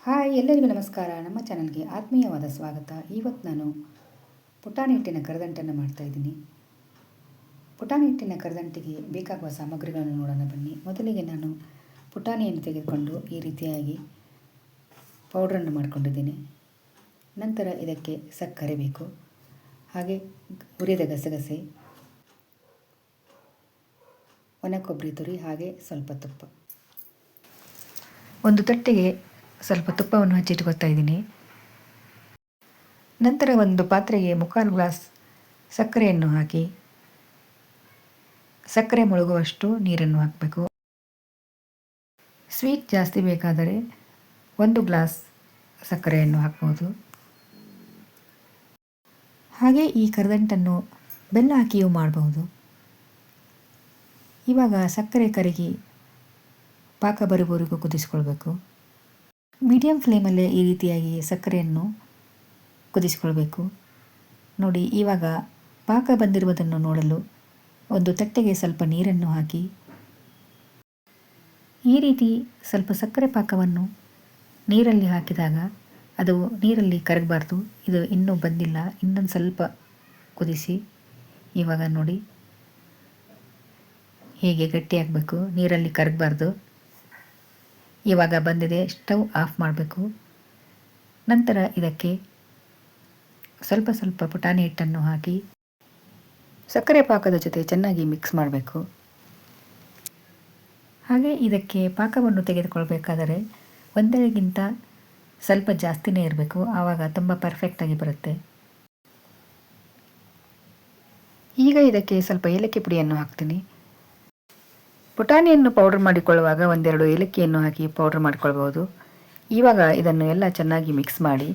Hi, ಎಲ್ಲರಿಗೂ ನಮಸ್ಕಾರ. ನಮ್ಮ ಚಾನಲ್ಗೆ ಆತ್ಮೀಯವಾದ ಸ್ವಾಗತ. ಇವತ್ತು ನಾನು ಪುಟಾಣಿ ಹಿಟ್ಟಿನ ಕರದಂಟನ್ನು ಮಾಡ್ತಾಯಿದ್ದೀನಿ. ಪುಟಾಣಿ ಹಿಟ್ಟಿನ ಕರದಂಟಿಗೆ ಬೇಕಾಗುವ ಸಾಮಗ್ರಿಗಳನ್ನು ನೋಡೋಣ ಬನ್ನಿ. ಮೊದಲಿಗೆ ನಾನು ಪುಟಾಣಿಯನ್ನು ತೆಗೆದುಕೊಂಡು ಈ ರೀತಿಯಾಗಿ ಪೌಡ್ರನ್ನು ಮಾಡಿಕೊಂಡಿದ್ದೀನಿ. ನಂತರ ಇದಕ್ಕೆ ಸಕ್ಕರೆ ಬೇಕು, ಹಾಗೆ ಹುರಿದ ಗಸಗಸೆ, ಒಣ ಕೊಬ್ಬರಿ ತುರಿ, ಹಾಗೆ ಸ್ವಲ್ಪ ತುಪ್ಪ. ಒಂದು ತಟ್ಟೆಗೆ ಸ್ವಲ್ಪ ತುಪ್ಪವನ್ನು ಹಚ್ಚಿಟ್ಕೊತಾ ಇದ್ದೀನಿ. ನಂತರ ಒಂದು ಪಾತ್ರೆಗೆ 3/4 ಗ್ಲಾಸ್ ಸಕ್ಕರೆಯನ್ನು ಹಾಕಿ ಸಕ್ಕರೆ ಮುಳುಗುವಷ್ಟು ನೀರನ್ನು ಹಾಕಬೇಕು. ಸ್ವೀಟ್ ಜಾಸ್ತಿ ಬೇಕಾದರೆ 1 ಗ್ಲಾಸ್ ಸಕ್ಕರೆಯನ್ನು ಹಾಕ್ಬೋದು. ಹಾಗೆ ಈ ಕರದಂಟನ್ನು ಬೆಲ್ಲ ಹಾಕಿಯೂ ಮಾಡಬಹುದು. ಇವಾಗ ಸಕ್ಕರೆ ಕರಗಿ ಪಾಕ ಬರುವವರೆಗೂ ಕುದಿಸ್ಕೊಳ್ಬೇಕು. ಮೀಡಿಯಂ ಫ್ಲೇಮಲ್ಲೇ ಈ ರೀತಿಯಾಗಿ ಸಕ್ಕರೆಯನ್ನು ಕುದಿಸ್ಕೊಳ್ಬೇಕು. ನೋಡಿ, ಇವಾಗ ಪಾಕ ಬಂದಿರುವುದನ್ನು ನೋಡಲು ಒಂದು ತಟ್ಟೆಗೆ ಸ್ವಲ್ಪ ನೀರನ್ನು ಹಾಕಿ ಈ ರೀತಿ ಸ್ವಲ್ಪ ಸಕ್ಕರೆ ಪಾಕವನ್ನು ನೀರಲ್ಲಿ ಹಾಕಿದಾಗ ಅದು ನೀರಲ್ಲಿ ಕರಗಬಾರ್ದು. ಇದು ಇನ್ನೂ ಬಂದಿಲ್ಲ, ಇನ್ನೊಂದು ಸ್ವಲ್ಪ ಕುದಿಸಿ. ಇವಾಗ ನೋಡಿ ಹೀಗೆ ಗಟ್ಟಿಯಾಗಬೇಕು, ನೀರಲ್ಲಿ ಕರಗಬಾರ್ದು. ಇವಾಗ ಬಂದಿದೆ, ಸ್ಟವ್ ಆಫ್ ಮಾಡಬೇಕು. ನಂತರ ಇದಕ್ಕೆ ಸ್ವಲ್ಪ ಸ್ವಲ್ಪ ಪುಟಾಣಿ ಹಿಟ್ಟನ್ನು ಹಾಕಿ ಸಕ್ಕರೆ ಪಾಕದ ಜೊತೆ ಚೆನ್ನಾಗಿ ಮಿಕ್ಸ್ ಮಾಡಬೇಕು. ಹಾಗೆ ಇದಕ್ಕೆ ಪಾಕವನ್ನು ತೆಗೆದುಕೊಳ್ಬೇಕಾದರೆ ಒಂದೆರಗಿಂತ ಸ್ವಲ್ಪ ಜಾಸ್ತಿನೇ ಇರಬೇಕು, ಆವಾಗ ತುಂಬ ಪರ್ಫೆಕ್ಟಾಗಿ ಬರುತ್ತೆ. ಈಗ ಇದಕ್ಕೆ ಸ್ವಲ್ಪ ಏಲಕ್ಕಿ ಪುಡಿಯನ್ನು ಹಾಕ್ತೀನಿ. ಪುಟಾಣಿಯನ್ನು ಪೌಡರ್ ಮಾಡಿಕೊಳ್ಳುವಾಗ 1-2 ಏಲಕ್ಕಿಯನ್ನು ಹಾಕಿ ಪೌಡರ್ ಮಾಡಿಕೊಳ್ಬೋದು. ಇವಾಗ ಇದನ್ನು ಎಲ್ಲ ಚೆನ್ನಾಗಿ ಮಿಕ್ಸ್ ಮಾಡಿ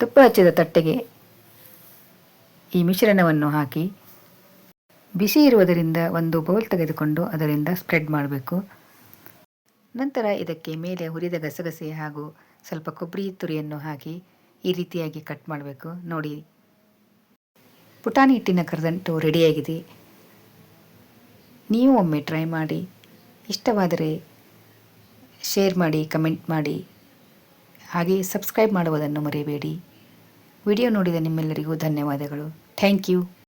ತುಪ್ಪ ಹಚ್ಚಿದ ತಟ್ಟೆಗೆ ಈ ಮಿಶ್ರಣವನ್ನು ಹಾಕಿ ಬಿಸಿ ಇರುವುದರಿಂದ ಒಂದು ಬೌಲ್ ತೆಗೆದುಕೊಂಡು ಅದರಿಂದ ಸ್ಪ್ರೆಡ್ ಮಾಡಬೇಕು. ನಂತರ ಇದಕ್ಕೆ ಮೇಲೆ ಹುರಿದ ಗಸಗಸೆ ಹಾಗೂ ಸ್ವಲ್ಪ ಕೊಬ್ಬರಿ ತುರಿಯನ್ನು ಹಾಕಿ ಈ ರೀತಿಯಾಗಿ ಕಟ್ ಮಾಡಬೇಕು. ನೋಡಿ, ಪುಟಾಣಿ ಹಿಟ್ಟಿನ ಕರದಂಟು ರೆಡಿಯಾಗಿದೆ. ನೀವು ಒಮ್ಮೆ ಟ್ರೈ ಮಾಡಿ. ಇಷ್ಟವಾದರೆ ಶೇರ್ ಮಾಡಿ, ಕಮೆಂಟ್ ಮಾಡಿ, ಹಾಗೆ ಸಬ್ಸ್ಕ್ರೈಬ್ ಮಾಡುವುದನ್ನು ಮರೆಯಬೇಡಿ. ವಿಡಿಯೋ ನೋಡಿದ ನಿಮ್ಮೆಲ್ಲರಿಗೂ ಧನ್ಯವಾದಗಳು. Thank you.